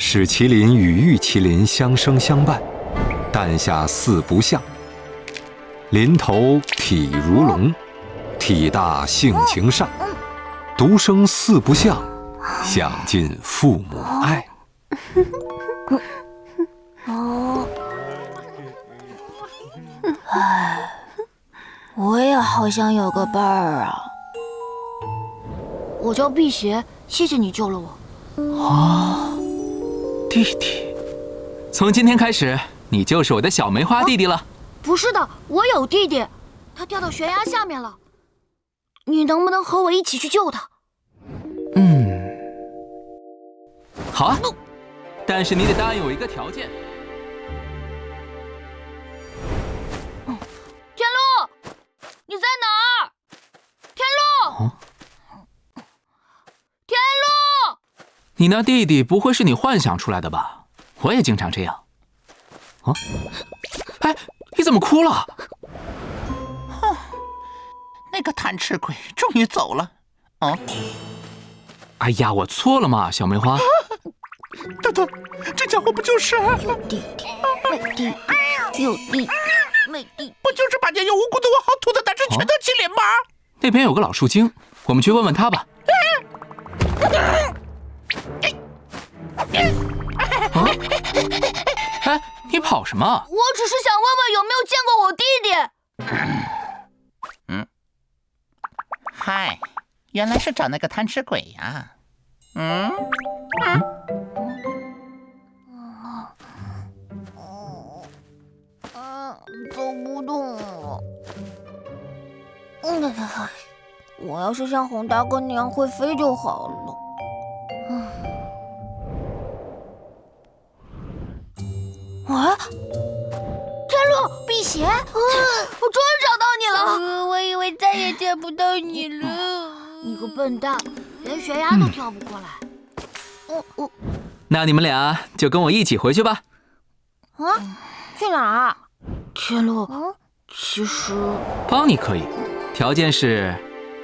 使麒麟与玉麒麟相生相伴，诞下四不像。麟头体如龙，体大性情善，独生四不像，享尽父母爱。我也好想有个伴儿啊！我叫辟邪，谢谢你救了我。啊，弟弟，从今天开始，你就是我的小梅花弟弟了。不是的，我有弟弟，他掉到悬崖下面了。你能不能和我一起去救他？好啊，但是你得答应我一个条件。天路，你在哪儿？天路，天路，你那弟弟不会是你幻想出来的吧？我也经常这样。啊，哎，你怎么哭了？那个贪吃鬼终于走了。哦，哎呀，我错了嘛，小梅花。等等，这家伙不就是有弟弟，没弟弟，有弟弟，没弟弟，不就是把年幼无辜的我好吐的胆汁全都麒麟吗？那边有个老树精，我们去问问他吧。哎，你跑什么？我只是想问问有没有见过我弟弟。嗨，原来是找那个贪吃鬼呀。走不动了。我要是像红大哥那样会飞就好了。天路，辟邪，我终于找到你了。我以为再也见不到你了。你个笨蛋，连悬崖都跳不过来。那你们俩就跟我一起回去吧。去哪儿？天路，其实帮你可以，条件是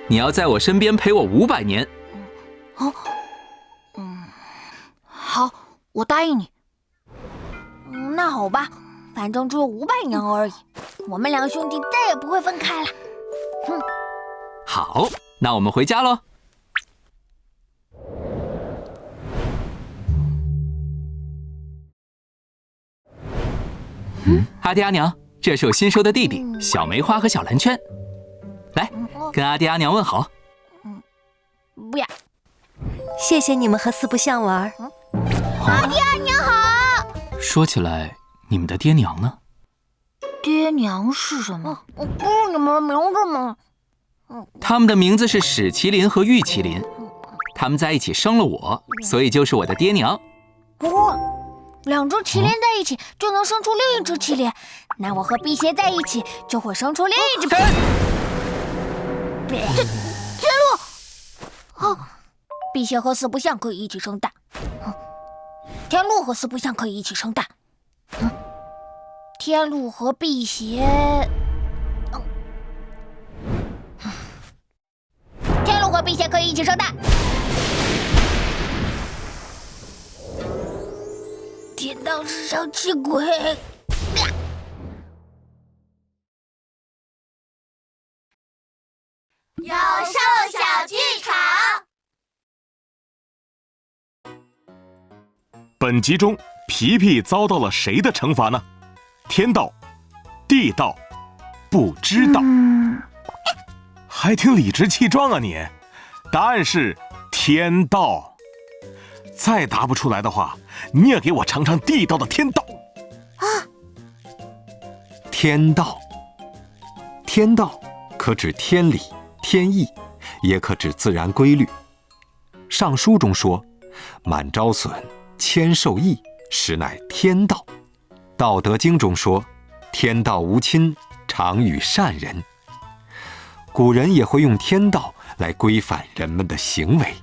你要在我身边陪我500年。好，我答应你。那好吧，反正只有500年而已，我们两兄弟再也不会分开了。好，那我们回家喽。阿爹阿娘，这是我新收的弟弟小梅花和小蓝圈，来跟阿爹阿娘问好。不要，谢谢你们和四不像玩。阿爹阿娘好。说起来，你们的爹娘呢？爹娘是什么？不是你们的名字吗？他们的名字是史麒麟和玉麒麟，他们在一起生了我，所以就是我的爹娘。不过，2只麒麟在一起就能生出另一只麒麟，那我和辟邪在一起就会生出另一只。天路，辟邪和四不像可以一起生蛋，天路和四不像可以一起生蛋，天路和辟邪，天路和辟邪可以一起生蛋。天道是上气鬼。有兽小剧场。本集中，皮皮遭到了谁的惩罚呢？天道、地道、不知道。还挺理直气壮啊你！答案是天道。再答不出来的话，你也给我尝尝地道的天道。天道，天道可指天理、天意，也可指自然规律。尚书中说：“满招损，谦受益，实乃天道。”道德经中说：“天道无亲，常与善人。”古人也会用天道来规范人们的行为。